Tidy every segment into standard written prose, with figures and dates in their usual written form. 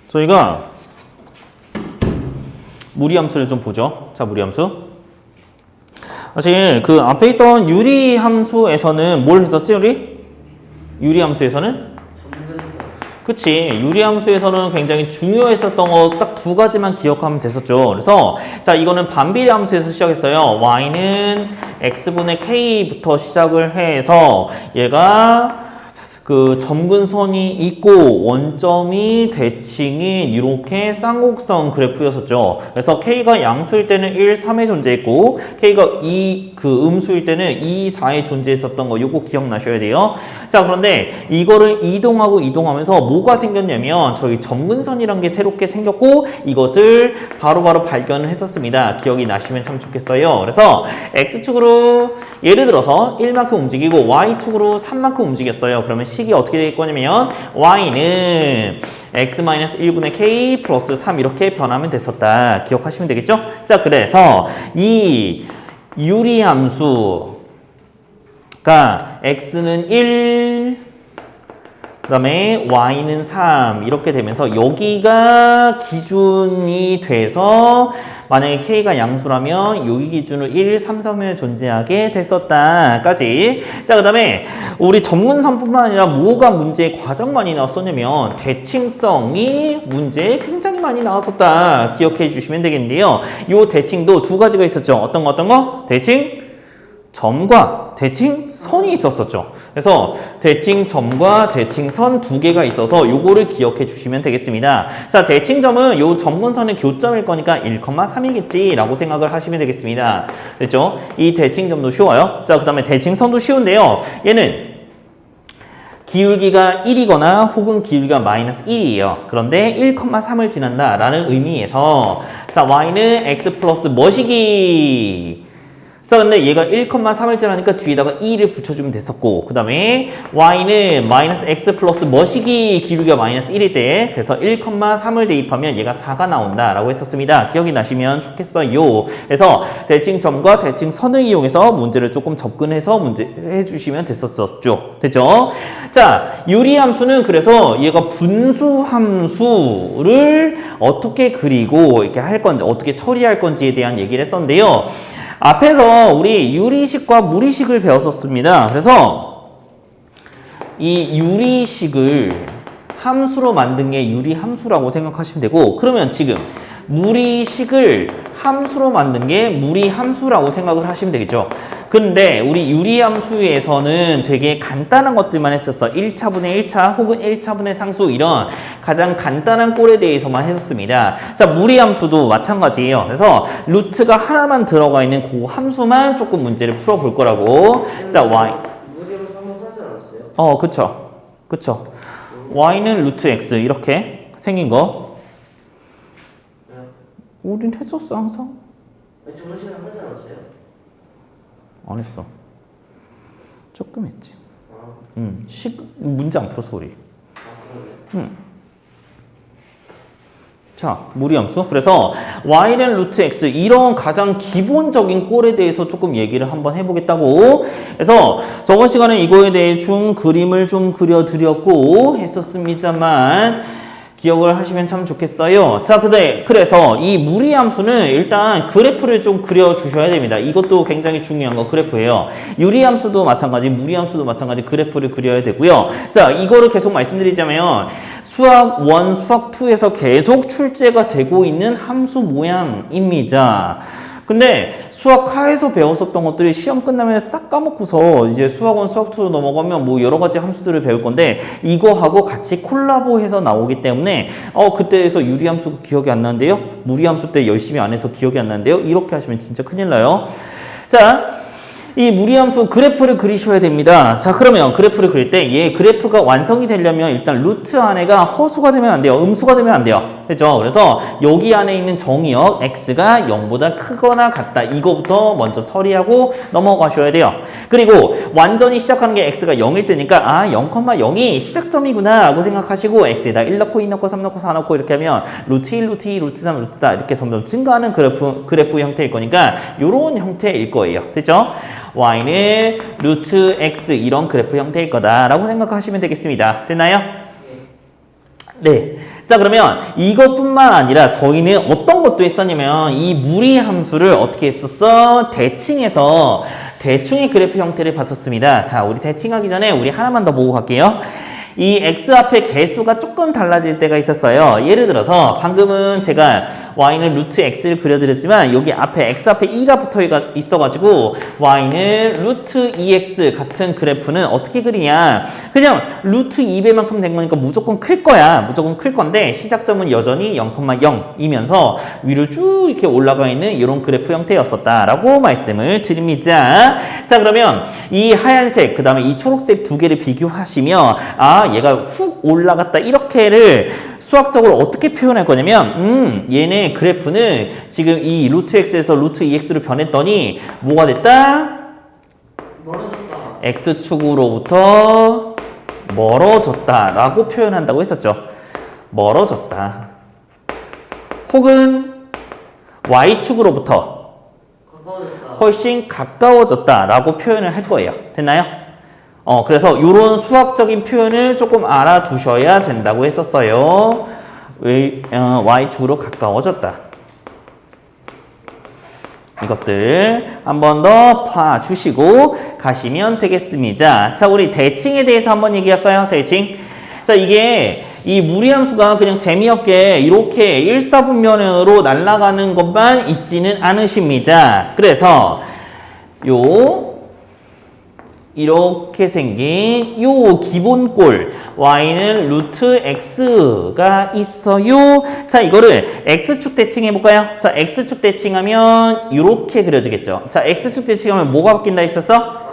저희가 무리함수를 좀 보죠. 자, 무리함수. 사실 그 앞에 있던 유리함수에서는 뭘 했었지, 우리? 유리함수에서는? 그치. 유리함수에서는 굉장히 중요했었던 거 딱 두 가지만 기억하면 됐었죠. 그래서 자, 이거는 반비례 함수에서 시작했어요. y는 x분의 k부터 시작을 해서 얘가 그 점근선이 있고 원점이 대칭인 이렇게 쌍곡선 그래프였었죠. 그래서 K가 양수일 때는 1, 3에 존재했고 K가 2, 그 음수일 때는 2, 4에 존재했었던 거 요거 기억나셔야 돼요. 자, 그런데 이거를 이동하면서 뭐가 생겼냐면 저희 점근선이란 게 새롭게 생겼고 이것을 바로바로 발견을 했었습니다. 기억이 나시면 참 좋겠어요. 그래서 X축으로 예를 들어서 1만큼 움직이고 Y축으로 3만큼 움직였어요. 그러면 식이 어떻게 될 거냐면 y는 x-1분의 k 플러스 3 이렇게 변하면 됐었다. 기억하시면 되겠죠? 자, 그래서 이 유리함수가 x는 1, 그 다음에 y는 3 이렇게 되면서 여기가 기준이 돼서 만약에 k가 양수라면 여기 기준으로 1, 3, 3에 존재하게 됐었다까지. 자, 그 다음에 우리 점근선뿐만 아니라 뭐가 문제에 가장 많이 나왔었냐면 대칭성이 문제에 굉장히 많이 나왔었다. 기억해 주시면 되겠는데요. 이 대칭도 두 가지가 있었죠. 어떤 거? 대칭점과 대칭선이 있었었죠. 그래서 대칭점과 대칭선 두 개가 있어서 요거를 기억해 주시면 되겠습니다. 자, 대칭점은 요 점근선의 교점일 거니까 1,3이겠지 라고 생각을 하시면 되겠습니다. 됐죠? 이 대칭점도 쉬워요. 자, 그 다음에 대칭선도 쉬운데요. 얘는 기울기가 1이거나 혹은 기울기가 마이너스 1이에요. 그런데 1,3을 지난다 라는 의미에서 자, y는 x 플러스 뭐시기? 자, 근데 얘가 1,3을 지나니까 뒤에다가 2를 붙여주면 됐었고, 그 다음에 y는 마이너스 x 플러스 뭐시기 기울기가 마이너스 1일 때, 그래서 1,3을 대입하면 얘가 4가 나온다라고 했었습니다. 기억이 나시면 좋겠어요. 그래서 대칭점과 대칭선을 이용해서 문제를 조금 접근해서 문제 해주시면 됐었죠. 됐죠? 자, 유리함수는 그래서 얘가 분수함수를 어떻게 그리고 이렇게 할 건지, 어떻게 처리할 건지에 대한 얘기를 했었는데요. 앞에서 우리 유리식과 무리식을 배웠었습니다. 그래서 이 유리식을 함수로 만든 게 유리함수라고 생각하시면 되고, 그러면 지금 무리식을 함수로 만든 게 무리함수라고 생각을 하시면 되겠죠. 근데 우리 유리함수에서는 되게 간단한 것들만 했었어. 1차분의 1차 혹은 1차분의 상수 이런 가장 간단한 꼴에 대해서만 했었습니다. 자, 무리함수도 마찬가지예요. 그래서 루트가 하나만 들어가 있는 그 함수만 조금 문제를 풀어볼 거라고. 자, y. 무리로 설명하지 않았어요? 그쵸. y는 루트 x 이렇게 생긴 거. 네. 우린 했었어 항상. 저번 시간에 하지 않았어요? 안 했어. 조금 했지. 아, 문제 안 풀어서 우리. 그러네. 자, 무리함수. 그래서 y는 루트 x 이런 가장 기본적인 꼴에 대해서 조금 얘기를 한번 해보겠다고. 그래서 저번 시간에 이거에 대해 좀 그림을 좀 그려드렸고 했었습니다만 기억을 하시면 참 좋겠어요. 자, 그래서 이 무리함수는 일단 그래프를 좀 그려주셔야 됩니다. 이것도 굉장히 중요한 거 그래프예요. 유리함수도 마찬가지, 무리함수도 마찬가지 그래프를 그려야 되고요. 자, 이거를 계속 말씀드리자면 수학 1, 수학 2에서 계속 출제가 되고 있는 함수 모양입니다. 근데 수학하에서 배웠었던 것들이 시험 끝나면 싹 까먹고서 이제 수학 1, 수학 2로 넘어가면 뭐 여러 가지 함수들을 배울 건데 이거하고 같이 콜라보해서 나오기 때문에 그때에서 유리함수 기억이 안 나는데요? 무리함수 때 열심히 안 해서 기억이 안 나는데요? 이렇게 하시면 진짜 큰일 나요. 자, 이 무리함수 그래프를 그리셔야 됩니다. 자, 그러면 그래프를 그릴 때 얘 그래프가 완성이 되려면 일단 루트 안에가 허수가 되면 안 돼요. 음수가 되면 안 돼요. 그죠? 그래서 여기 안에 있는 정의역 x가 0보다 크거나 같다. 이거부터 먼저 처리하고 넘어가셔야 돼요. 그리고 완전히 시작하는 게 x가 0일 때니까 0,0이 시작점이구나 라고 생각하시고 x에다 1 넣고 2 넣고 3 넣고 4 넣고 이렇게 하면 루트 1, 루트 2, 루트 3, 루트 4 이렇게 점점 증가하는 그래프 형태일 거니까 이런 형태일 거예요. 됐죠? y는 루트 x 이런 그래프 형태일 거다라고 생각하시면 되겠습니다. 됐나요? 네. 자, 그러면 이것뿐만 아니라 저희는 어떤 것도 했었냐면 이 무리 함수를 어떻게 했었어? 대칭해서 대충의 그래프 형태를 봤었습니다. 자, 우리 대칭하기 전에 우리 하나만 더 보고 갈게요. 이 x 앞에 개수가 조금 달라질 때가 있었어요. 예를 들어서 방금은 제가 y는 루트 x를 그려드렸지만 여기 앞에 x 앞에 2가 붙어 있어가지고 y는 루트 2x 같은 그래프는 어떻게 그리냐, 그냥 루트 2배만큼 된 거니까 무조건 클 거야. 무조건 클 건데 시작점은 여전히 0,0이면서 위로 쭉 이렇게 올라가 있는 이런 그래프 형태였었다라고 말씀을 드립니다. 자, 그러면 이 하얀색 그 다음에 이 초록색 두 개를 비교하시면 얘가 훅 올라갔다 이렇게를 수학적으로 어떻게 표현할 거냐면 얘네 그래프는 지금 이 루트 x에서 루트 2x로 변했더니 뭐가 됐다? 멀어졌다. x축으로부터 멀어졌다 라고 표현한다고 했었죠. 멀어졌다. 혹은 y축으로부터 가까워졌다. 훨씬 가까워졌다 라고 표현을 할 거예요. 됐나요? 그래서 이런 수학적인 표현을 조금 알아두셔야 된다고 했었어요. y축으로 가까워졌다. 이것들 한 번 더 봐주시고 가시면 되겠습니다. 자, 우리 대칭에 대해서 한번 얘기할까요? 대칭. 자, 이게 이 무리함수가 그냥 재미없게 이렇게 1사분면으로 날아가는 것만 있지는 않으십니다. 그래서 이렇게 생긴 요 기본꼴 y는 루트 x가 있어요. 자, 이거를 x축 대칭해볼까요? 자, x축 대칭하면 이렇게 그려지겠죠. 자, x축 대칭하면 뭐가 바뀐다 했었어?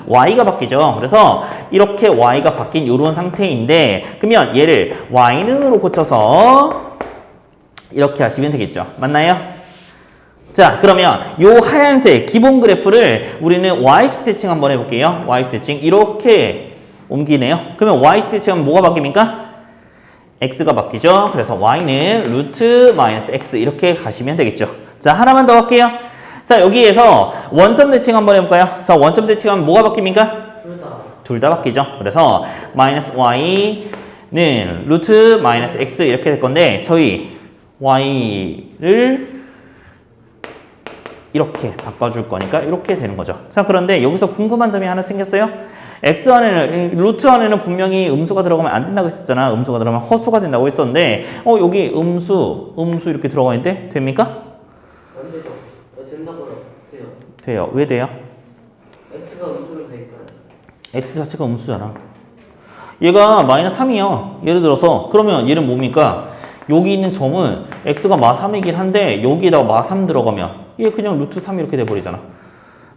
y가 바뀌죠. 그래서 이렇게 y가 바뀐 이런 상태인데 그러면 얘를 y는으로 고쳐서 이렇게 하시면 되겠죠. 맞나요? 자, 그러면 요 하얀색 기본 그래프를 우리는 y축 대칭 한번 해볼게요. y축 대칭 이렇게 옮기네요. 그러면 y축 대칭하면 뭐가 바뀝니까? x가 바뀌죠. 그래서 y는 루트 마이너스 x 이렇게 가시면 되겠죠. 자, 하나만 더 할게요. 자, 여기에서 원점 대칭 한번 해볼까요? 자, 원점 대칭하면 뭐가 바뀝니까? 둘 다 바뀌죠. 그래서 마이너스 y는 루트 마이너스 x 이렇게 될 건데 저희 y를 이렇게 바꿔줄 거니까 이렇게 되는 거죠. 자, 그런데 여기서 궁금한 점이 하나 생겼어요. x 안에는 루트 안에는 분명히 음수가 들어가면 안 된다고 했었잖아. 음수가 들어가면 허수가 된다고 했었는데 여기 음수 이렇게 들어가 있는데 됩니까? 안 되죠. 된다고요. 돼요. 돼요. 왜 돼요? x가 음수로 되니까요. x 자체가 음수잖아. 얘가 마이너스 3이요. 예를 들어서 그러면 얘는 뭡니까? 여기 있는 점은 x가 마3이긴 한데 여기에다가 마3 들어가면 얘 그냥 루트 3 이렇게 돼버리잖아.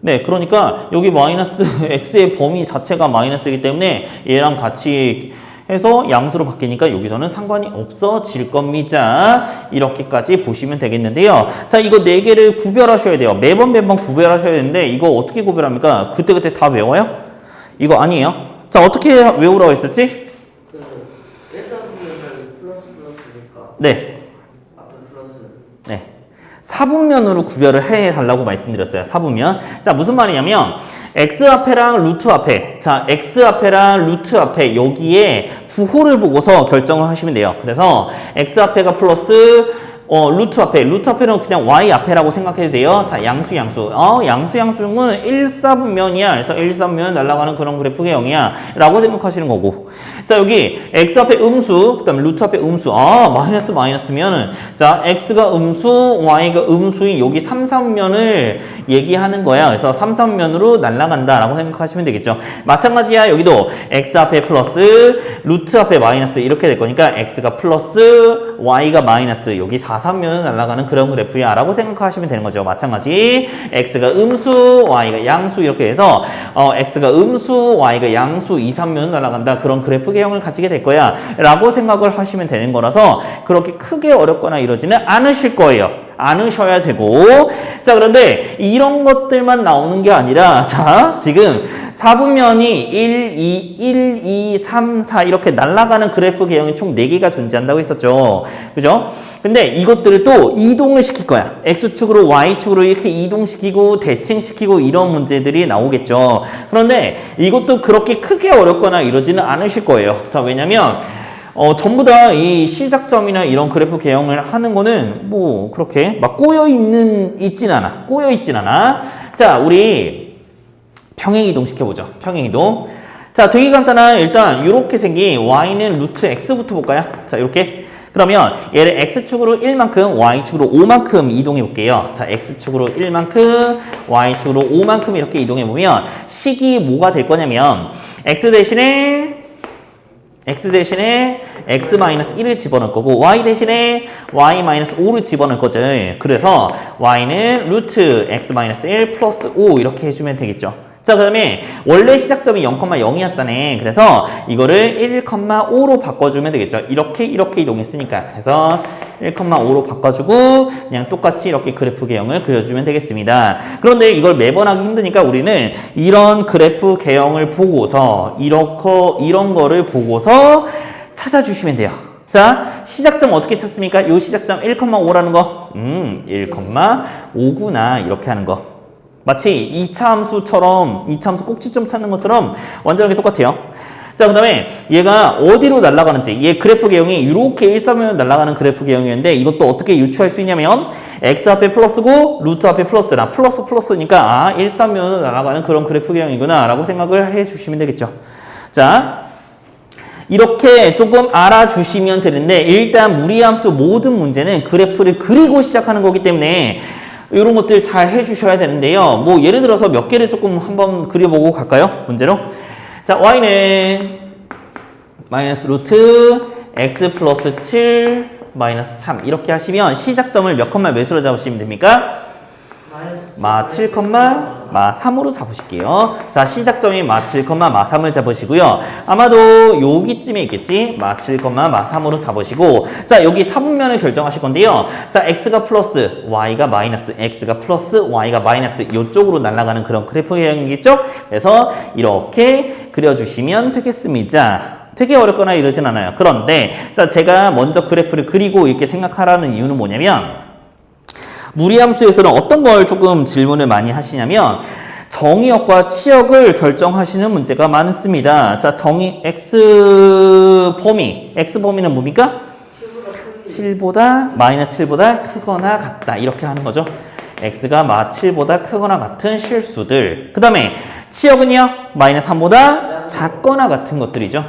네, 그러니까 여기 마이너스 x의 범위 자체가 마이너스이기 때문에 얘랑 같이 해서 양수로 바뀌니까 여기서는 상관이 없어질 겁니다. 이렇게까지 보시면 되겠는데요. 자, 이거 4개를 구별하셔야 돼요. 매번 구별하셔야 되는데 이거 어떻게 구별합니까? 그때그때 다 외워요? 이거 아니에요. 자, 어떻게 외우라고 했었지? 플러스니까. 네. 앞에 플러스. 네. 사분면으로 구별을 해달라고 말씀드렸어요. 사분면. 자, 무슨 말이냐면 x 앞에랑 루트 앞에, 자, x 앞에랑 루트 앞에 여기에 부호를 보고서 결정을 하시면 돼요. 그래서 x 앞에가 플러스 루트 앞에는 그냥 y 앞에라고 생각해도 돼요. 자, 양수는 1사분면이야. 그래서 1사분면 날아가는 그런 그래프 개형이야 라고 생각하시는 거고, 자, 여기 x 앞에 음수, 그 다음에 루트 앞에 음수, 마이너스면은, 자, x가 음수, y가 음수인 여기 3사분면을 얘기하는 거야. 그래서 3사분면으로 날아간다 라고 생각하시면 되겠죠. 마찬가지야. 여기도 x 앞에 플러스, 루트 앞에 마이너스 이렇게 될 거니까 x가 플러스, y가 마이너스, 여기 4사분면을 날아가는 그런 그래프야 라고 생각하시면 되는 거죠. 마찬가지 x가 음수, y가 양수 이렇게 해서 x가 음수, y가 양수 2,3면을 날아간다. 그런 그래프 개형을 가지게 될 거야 라고 생각을 하시면 되는 거라서 그렇게 크게 어렵거나 이러지는 않으실 거예요. 않으셔야 되고, 자, 그런데 이런 것들만 나오는 게 아니라, 자, 지금 사분면이 1, 2, 3, 4 이렇게 날아가는 그래프 개형이 총 4개가 존재한다고 했었죠. 그죠? 근데 이것들을 또 이동을 시킬 거야. x축으로 y축으로 이렇게 이동시키고 대칭시키고 이런 문제들이 나오겠죠. 그런데 이것도 그렇게 크게 어렵거나 이러지는 않으실 거예요. 자, 왜냐면 전부 다 이 시작점이나 이런 그래프 개형을 하는 거는 뭐 그렇게 막 있진 않아. 자, 우리 평행이동 시켜보죠. 평행이동. 자, 되게 간단한 일단 이렇게 생긴 y는 루트 x부터 볼까요? 자, 이렇게. 그러면 얘를 x축으로 1만큼, y축으로 5만큼 이동해 볼게요. 자, x축으로 1만큼, y축으로 5만큼 이렇게 이동해 보면 식이 뭐가 될 거냐면 x 대신에 x-1을 집어넣을 거고 y 대신에 y-5를 집어넣을 거죠. 그래서 y는 루트 x-1 플러스 5 이렇게 해주면 되겠죠. 자, 그 다음에 원래 시작점이 0,0이었잖아요. 그래서 이거를 1,5로 바꿔주면 되겠죠. 이렇게 이동했으니까. 그래서 1,5로 바꿔주고 그냥 똑같이 이렇게 그래프 개형을 그려주면 되겠습니다. 그런데 이걸 매번 하기 힘드니까 우리는 이런 그래프 개형을 보고서 이런 거를 보고서 찾아주시면 돼요. 자, 시작점 어떻게 찾습니까? 요 시작점 1,5라는 거. 1,5구나. 이렇게 하는 거. 마치 2차 함수 꼭지점 찾는 것처럼 완전하게 똑같아요. 자, 그 다음에 얘가 어디로 날아가는지, 얘 그래프 개형이 이렇게 일사면으로 날아가는 그래프 개형이었는데 이것도 어떻게 유추할 수 있냐면 x 앞에 플러스고 루트 앞에 플러스라 플러스니까 일사면으로 날아가는 그런 그래프 개형이구나 라고 생각을 해주시면 되겠죠. 자, 이렇게 조금 알아주시면 되는데 일단 무리함수 모든 문제는 그래프를 그리고 시작하는 거기 때문에 이런 것들 잘 해주셔야 되는데요. 뭐 예를 들어서 몇 개를 조금 한번 그려보고 갈까요? 문제로. 자, y는 마이너스 루트 x 플러스 7 마이너스 3 이렇게 하시면 시작점을 몇 컴마 몇으로 잡으시면 됩니까? 마 7, 마 3으로 잡으실게요. 자, 시작점이 마 7, 마 3을 잡으시고요. 아마도 여기쯤에 있겠지? 마 7, 마 3으로 잡으시고 자, 여기 4분면을 결정하실 건데요. 자, x가 플러스, y가 마이너스, x가 플러스, y가 마이너스 이쪽으로 날아가는 그런 그래프 개형이겠죠? 그래서 이렇게 그려주시면 되겠습니다. 되게 어렵거나 이러진 않아요. 그런데 자, 제가 먼저 그래프를 그리고 이렇게 생각하라는 이유는 뭐냐면 무리함수에서는 어떤 걸 조금 질문을 많이 하시냐면 정의역과 치역을 결정하시는 문제가 많습니다. 자, x 범위는 뭡니까? 7보다 마이너스 7보다 크거나 같다 이렇게 하는 거죠. x가 마 7보다 크거나 같은 실수들. 그 다음에 치역은요 마이너스 3보다 작거나 같은 것들이죠.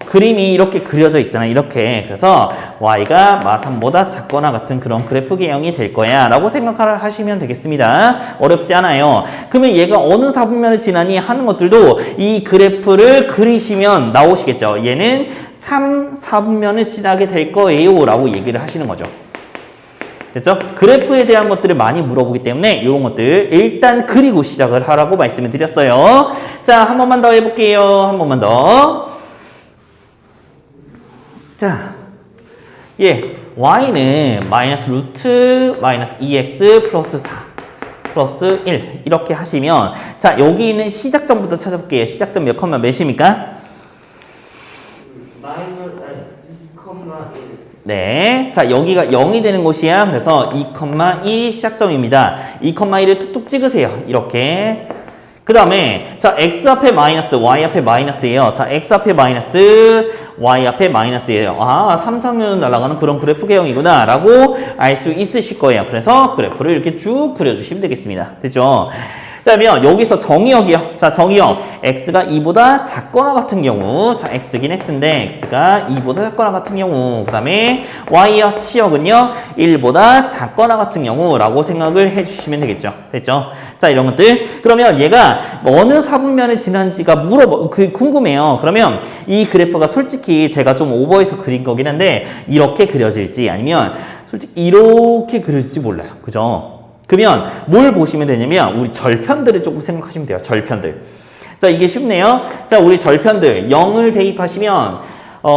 그림이 이렇게 그려져 있잖아요. 이렇게. 그래서 y가 마 3보다 작거나 같은 그런 그래프 개형이 될 거야 라고 생각하시면 되겠습니다. 어렵지 않아요. 그러면 얘가 어느 4분면을 지나니 하는 것들도 이 그래프를 그리시면 나오시겠죠. 얘는 4분면을 지나게 될 거예요 라고 얘기를 하시는 거죠. 됐죠? 그래프에 대한 것들을 많이 물어보기 때문에 이런 것들 일단 그리고 시작을 하라고 말씀을 드렸어요. 자, 한 번만 더 해볼게요. 한 번만 더. 자, y는 마이너스 루트 마이너스 2x 플러스 4 플러스 1 이렇게 하시면 자, 여기 있는 시작점부터 찾아볼게요. 시작점 몇 컴마 몇입니까? 마이너스 2,1. 네, 자, 여기가 0이 되는 곳이야. 그래서 2,1이 시작점입니다. 2,1을 툭툭 찍으세요. 이렇게. 그 다음에 자, x 앞에 마이너스, y 앞에 마이너스예요. 자, x 앞에 마이너스, y 앞에 마이너스예요. 3,3면 날아가는 그런 그래프 개형이구나 라고 알 수 있으실 거예요. 그래서 그래프를 이렇게 쭉 그려주시면 되겠습니다. 됐죠? 자, 그러면 여기서 정의역이요. 자, 정의역. x가 2보다 작거나 같은 경우. 자, x긴 x인데 x가 2보다 작거나 같은 경우. 그 다음에 y역 치역은요. 1보다 작거나 같은 경우라고 생각을 해주시면 되겠죠. 됐죠? 자, 이런 것들. 그러면 얘가 어느 4분면을 지난지가 궁금해요. 그러면 이 그래프가 솔직히 제가 좀 오버해서 그린 거긴 한데 이렇게 그려질지 아니면 솔직히 이렇게 그려질지 몰라요. 그죠? 그러면 뭘 보시면 되냐면 우리 절편들을 조금 생각하시면 돼요. 절편들. 자, 이게 쉽네요. 자, 우리 절편들 0을 대입하시면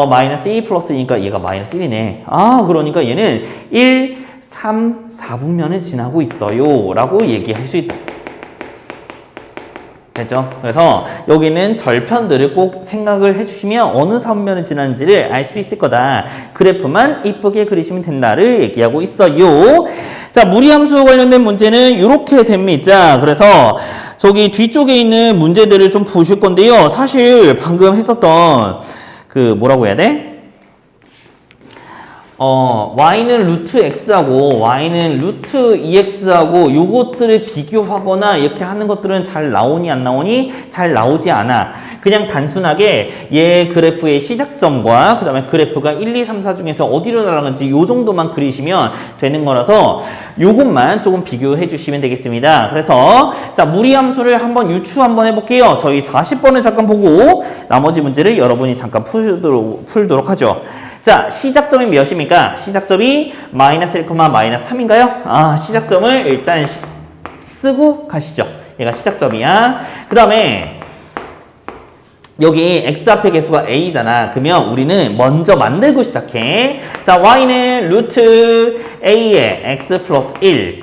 마이너스 2 플러스니까 얘가 마이너스 1이네. 그러니까 얘는 1, 3, 4분면을 지나고 있어요 라고 얘기할 수 있다. 됐죠? 그래서 여기는 절편들을 꼭 생각을 해주시면 어느 4분면을 지나는지를 알 수 있을 거다. 그래프만 이쁘게 그리시면 된다를 얘기하고 있어요. 자, 무리함수 관련된 문제는 이렇게 됩니다. 그래서 저기 뒤쪽에 있는 문제들을 좀 보실 건데요. 사실 방금 했었던 그 뭐라고 해야 돼? y는 루트 x하고 y는 루트 2x하고 요것들을 비교하거나 이렇게 하는 것들은 잘 나오니 안 나오니? 잘 나오지 않아. 그냥 단순하게 얘 그래프의 시작점과 그 다음에 그래프가 1, 2, 3, 4 중에서 어디로 날아가는지 요 정도만 그리시면 되는 거라서 요것만 조금 비교해 주시면 되겠습니다. 그래서 자 무리함수를 한번 유추 한번 해볼게요. 저희 40번을 잠깐 보고 나머지 문제를 여러분이 잠깐 풀도록 하죠. 자, 시작점이 몇입니까? 시작점이 마이너스 1, 마이너스 3인가요? 아, 시작점을 일단 쓰고 가시죠. 얘가 시작점이야. 그 다음에 여기 x 앞의 개수가 a잖아. 그러면 우리는 먼저 만들고 시작해. 자, y는 루트 a에 x 플러스 1,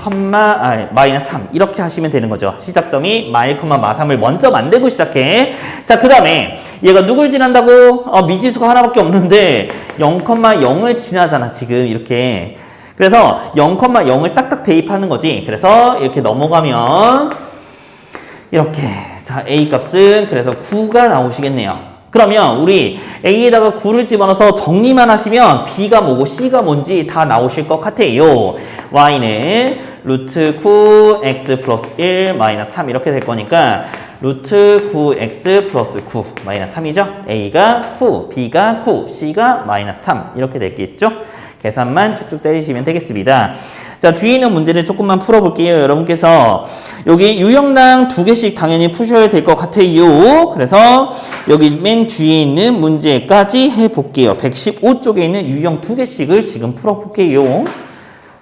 마이너스 3 이렇게 하시면 되는 거죠. 시작점이 마 1, 마 3을 먼저 만들고 시작해. 자, 그 다음에 얘가 누굴 지난다고? 미지수가 하나밖에 없는데 0,0을 지나잖아 지금 이렇게. 그래서 0,0을 딱딱 대입하는 거지. 그래서 이렇게 넘어가면 이렇게 자 a 값은 그래서 9가 나오시겠네요. 그러면 우리 a에다가 9를 집어넣어서 정리만 하시면 b가 뭐고 c가 뭔지 다 나오실 것 같아요. y는 루트 9 x 플러스 1 마이너스 3 이렇게 될 거니까 루트 9x 플러스 9 마이너스 3이죠. a가 9, b가 9, c가 마이너스 3 이렇게 됐겠죠. 계산만 쭉쭉 때리시면 되겠습니다. 자, 뒤에 있는 문제를 조금만 풀어볼게요. 여러분께서 여기 유형당 2개씩 당연히 푸셔야 될 것 같아요. 그래서 여기 맨 뒤에 있는 문제까지 해볼게요. 115쪽에 있는 유형 2개씩을 지금 풀어볼게요.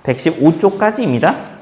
115쪽까지입니다.